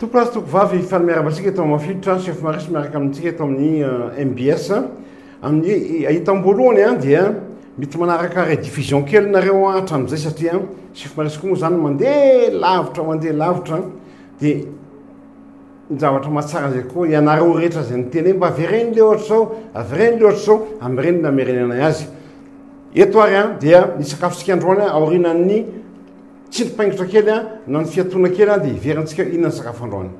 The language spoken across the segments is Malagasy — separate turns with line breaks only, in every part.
Toklasy toko vavy fanamiarabantsika eto mafiditra chef marisy miaraka amintsika eto amin'ny MBS amin'ny ahitam-boalohany a dia mety manaraka rediffusion kely nareo hatramin'izay satria chef marisy koa moa zany mandeha lavitra dia ny zavatra mahatsara zay koa ianareo rehetra zay niteny mba avereny le ohatra zao avereny le ohatra zao am'ireny namerenana azy eto ary a dia ny sakafontsika androany aorinan'ny tsindripaingitra kely a na ny fiatona kely a dia iverintsika inona ny sakafo androany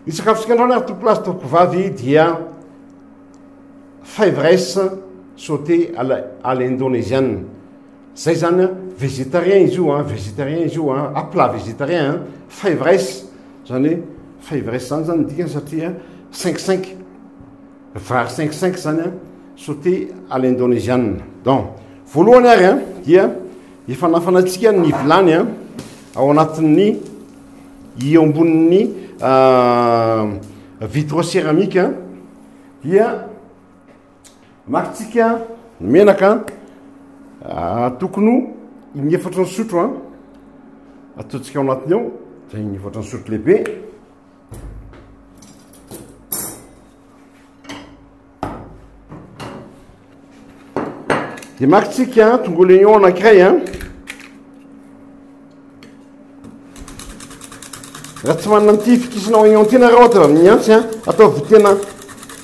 ny sakafontsika androany ary toklasy toko vavy dia fèvres sauté à l'indonésienne zay zany végétarien izy io a plat végétarien fèvres zany fèvres zany zany dikany satria 5-5 vary 5-5 zany sauté à l'indonésienne donc voalohany ary dia efa nafanantsika ny vilany ao anatin'ny io ambonin'ny vitrocéramique dia makitsika menaka tokony ny efatra ny sotro ataontsika ao anatiny ao da ny efatra ny sotro lehibe dia makitsika tongolo oignon anankiray raha tsy manana an'ity fikisana oignon ty nareo ata amin'ny antsy ataovy tena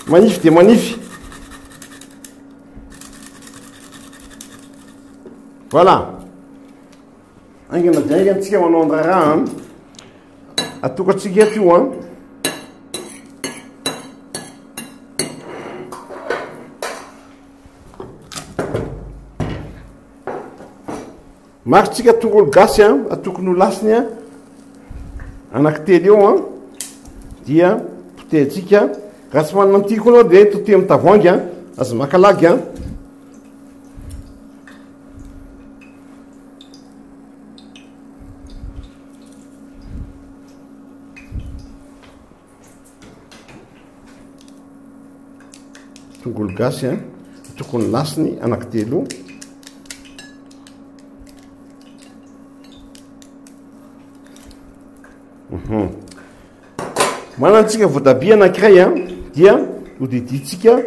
manify dia manify voilà aingana dia aingana tsika manao andraraha atokatsika eto io maritsika tongolo gasy atokony ho lasiny anankitely eo dia potehitsika raha tsy manana an'ity koa anao dia tote amin'ny tavoangy aza makalagy tongolo gasy tokony lasiny anankitelo manantsika voatabia anankiray dia hodiditsika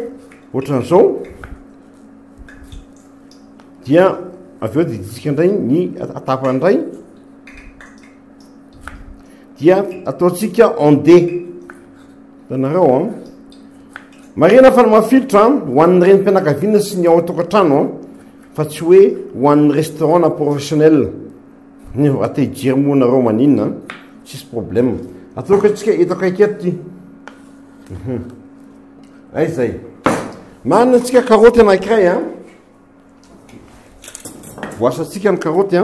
ohatran'izao dia avy eo diditsika indray ny atapany indray dia ataontsika onde tanareo marina fa mafilitra hoan'ny reny mpianakaviana sy ny ao atokantrano fa tsy hoe hoan'ny restaurant na professionnel ny ata hijery moa nareo maninona tsisy problème ataokatsika eto akaiky eto ty ay zay manantsika karoty anankiray voasatsika ny karoty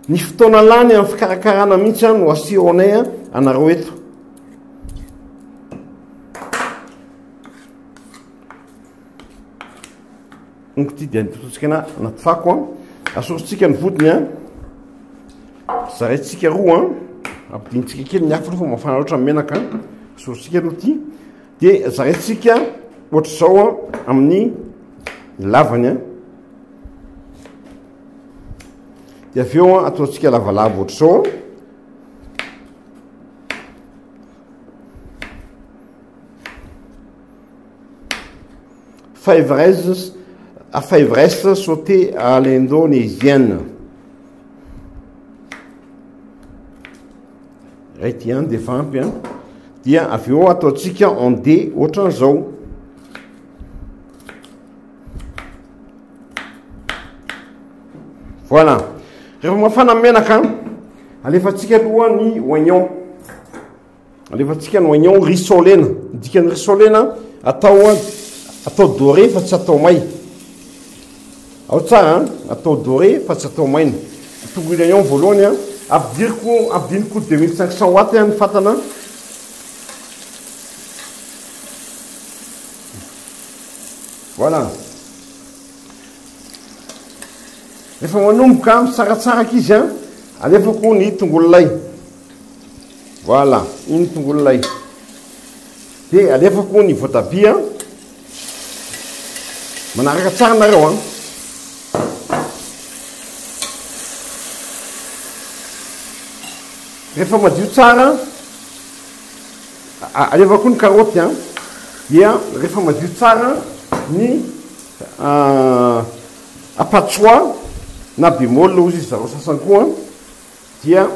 ny fotoana lany amin'ny fikarakarana mihitsy no asio anay anareo eto onko ty dia nitototsika anaty fako asoritsika ny vodiny zaraitsika roa ampidinitsika kely ny afo fa mafana loatra menaka asoritsika aloha ty dia zaraitsika ohatr'izao amin'ny lavany dia avy eo ataontsika lavalava ohatr'izao fèvres sauté à l'indonésienne raity dia fampy dia avy eo ataontsika onde ohatran'izao voilà rehefa mafana menaka alefatsika aloha ny oignon alefatsika ny oignon rissolena dikany rissolena atao doré fa tsy atao may ao tsara atao doré fa tsy atao maina tongolo oignon voalohany ampidiniko 2500 watt ny fatana voilà rehefa manomboka misaratsaraka izy alefako ny tongolo lay voilà iny tongolo lay dia alefako ny voatabia manaraka tsara nareo a rehefa madio tsara aleva koa ny karoty a dia rehefa madio tsara ny apatsoa na bemol ozy izy zareo sasany koa dia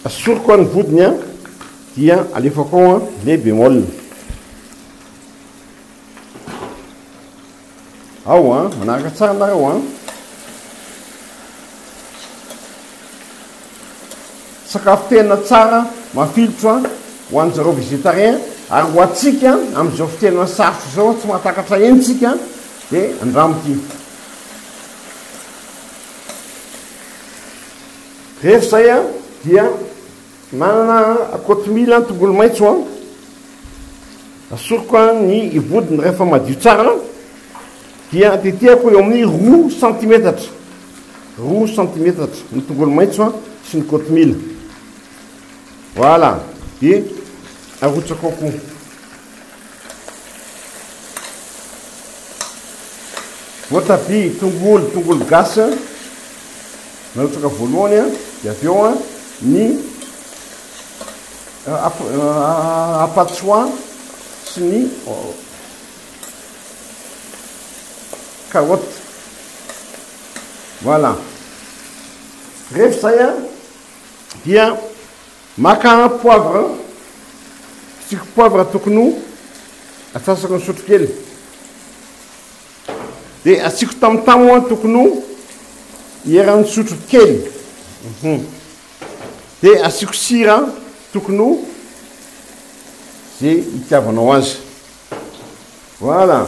asoroko ny vodiny a dia alefako ao a le bemol ao a manaraka tsara nareo a sakafo tena tsara mafilotro a ho any zareo végétarien ary ho atsika am'izao fitenana sarotro zao tsy mahatakatra enitsika de andramity rehefa zay a dia manana kotomila tongolo maitso a asoroko a ny ivodiny rehefa madio tsara dia tetehako eo amin'ny 2 centimetatra ny tongolo maitso a sy ny kotomila voilà de arotsako ao koa voatabia tongolo gasy narotsaka voalohany a de avy eo a ny apatsoa sy ny karoty voilà rehefa zay a dia maka poivre tsiko poivre tokony atsasako ny sotro kely de asiko tamotamo a tokony hieran'ny sotro kely de asiko sira tokony zay itiavanao azy voilà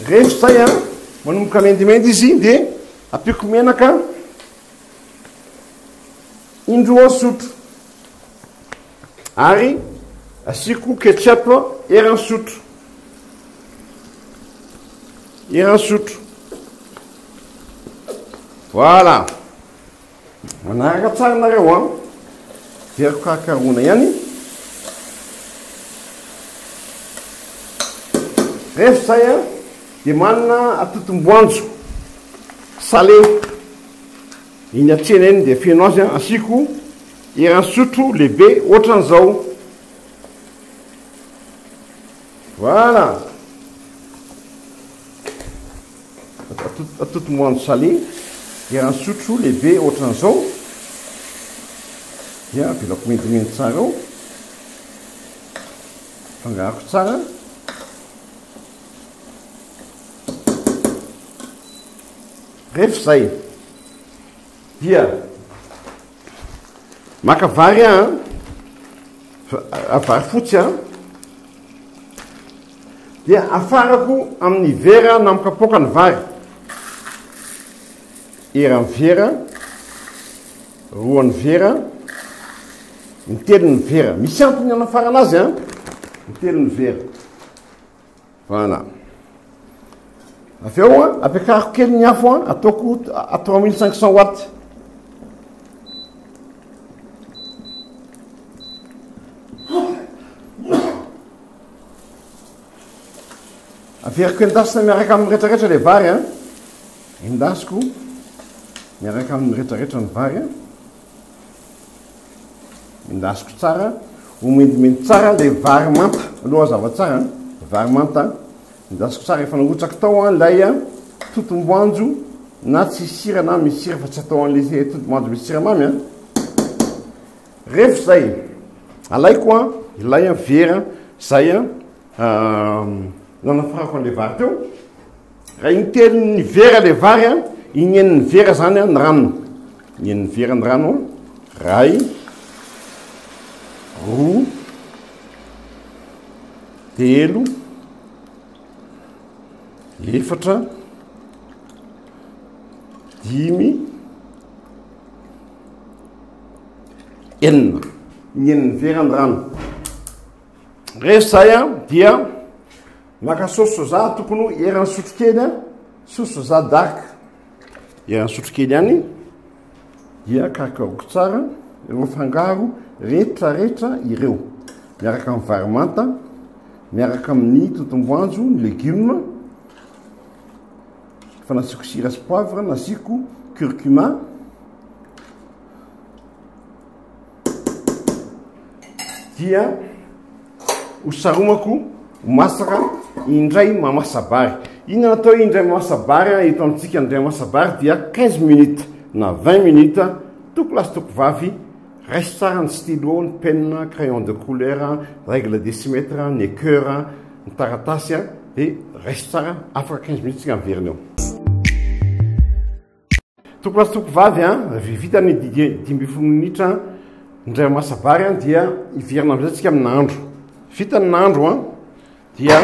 rehefa zay a manomboka mendimendy izy de apiko menaka indroa sotro ary asiko ketchup eran'ny sotro voilà manaraka tsara nareo a veriko kakarona ihany rehefa zay a de manana atotom-boanjo salé iny atsena iny de feno azy a asiko eran'ny sotro lehibe ohatran'izao voilà atotom-boanjo salé eran'ny sotro lehibe ohatran'izao dia avelako mendimendy tsara ao fangaroko tsara rehefa zay dia maka vary a vary fotsy a dia afarako amin'ny vera na mikapoka ny vary eran'ny vera roan'ny vera ny telon'ny vera misy antony anafarana azy a ny telon'ny vera voilà avy eo a ampiakariko kely ny afo a ataoko à 3500 watts averiko endasina miaraka amin'ny rehetrarehetra le vary a endasiko miaraka amin'ny rehetrarehetra ny vary a endasiko tsara ho mendimendy tsara le vary manta aloha zava tsara le vary manta endasiko tsara efa narotsaka tao a lay a totom-boanjo na tsy sira na misy sira fa tsy atao an'le totom-boanjo misy siramamy a rehefa zay alaiko a ilay a vera zay a nanafarako an'le vary teo raha iny telon'ny vera le vary a iny enin'ny vera zany a ny ranony ny enin'ny vera ny rano a ray roa telo efatra dimy enina ny enin'ny vera ny rano rehefa zay a dia maka saosy soja tokony eran'ny sotro kely a saosy soja dark irany sotrokely any dia karakaroko tsara ireo fangaro rehetrarehetra ireo miaraka amin'ny varimanta miaraka amin'ny totomboanjo ny légume fa nasiko sira sy poivre nasiko curcuma dia hosaromako masaka indray mamasabary inona natao indray mamasabary eto amintsika indray mamasabary dia 15 minutes na 20 minutes toko lasy toko vavy reste tsara ny stylo ny penina crayon de couleur règle décimètre ny écœur ny taratasy dia reste tsara afaka 15 minutes tsika miverina eo toko lasy toko vavy vita ny 10 minitra indray mamasabary dia iverina amizay tsika amin'ny andro vita ny nandro dia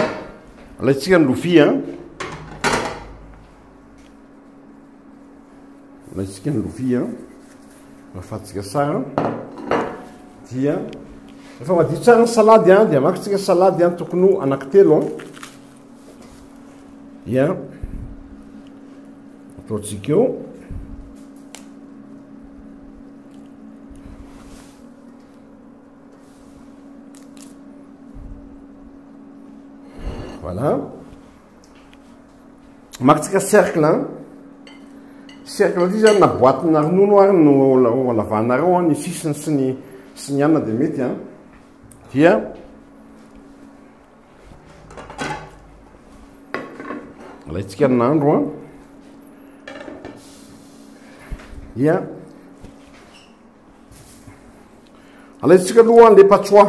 alaitsika ny lovia alaitsika ny lovia mafatsika tsara dia rehefa madio tsara ny salady dia makitsika salady tokony anankitelo dia ataotsika eo voilà makitsika cercle cercle ty zany na boatina ronono ary no lavanareo ny sisiny sy ny anina dia mety dia alaitsika ny nandro dia alaitsika aloha le patsoa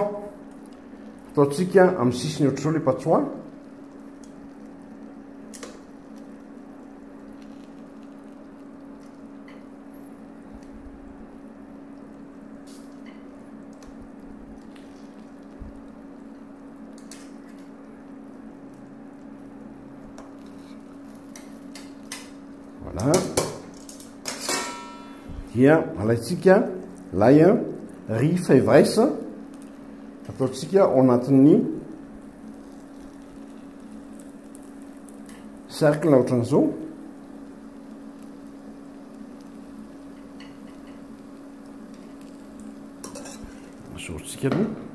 ataotsika amin'ny sisiny ohatr'izao le patsoa voilà dia alaitsika lay riz févresse ataotsika ao anatin'ny cercle ohatran'izao asoritsika aloha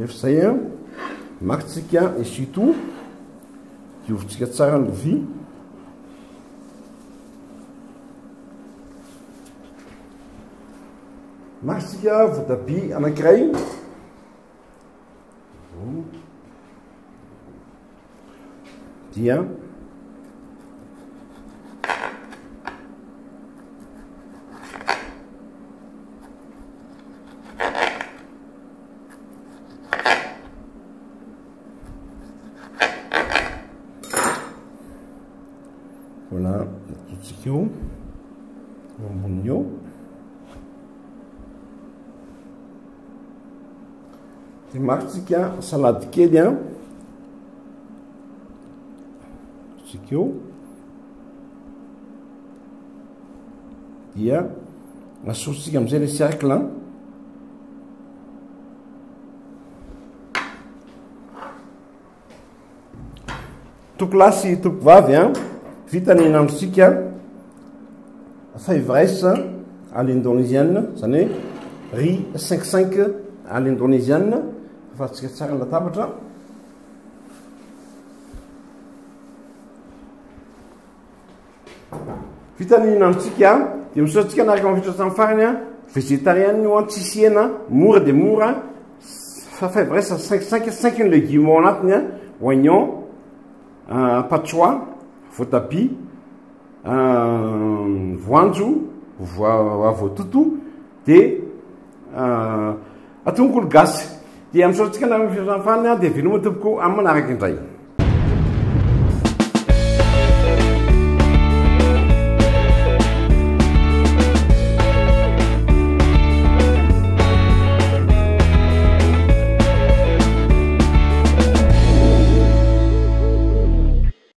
efa zay makitsika essuie-tout diovotsika tsara ny lovia makitsika voatabia anankiray dia voilà ataotsika eo eo amboniny eo dia makitsika salady kely ataotsika eo dia asotsika amin'izay le cercle toko lasy toko vavy vita ny nandrotsika févresse à l'indonésienne zany hoe riz 5 à l'indonésienne afatsika tsara ny latabatra vita ny nandrotsika dia misoratsika anaraka mavitra amin'ny farany végétarien io tsisy hena mora dia mora fa févresse 5 ny légume ao anatiny oignon patsoa voatabia voanjo voatoto dia atongolo gasy dia misoratsika anaraka mavitra amin'ny farany dia veloma tompoko amin'ny manaraka indray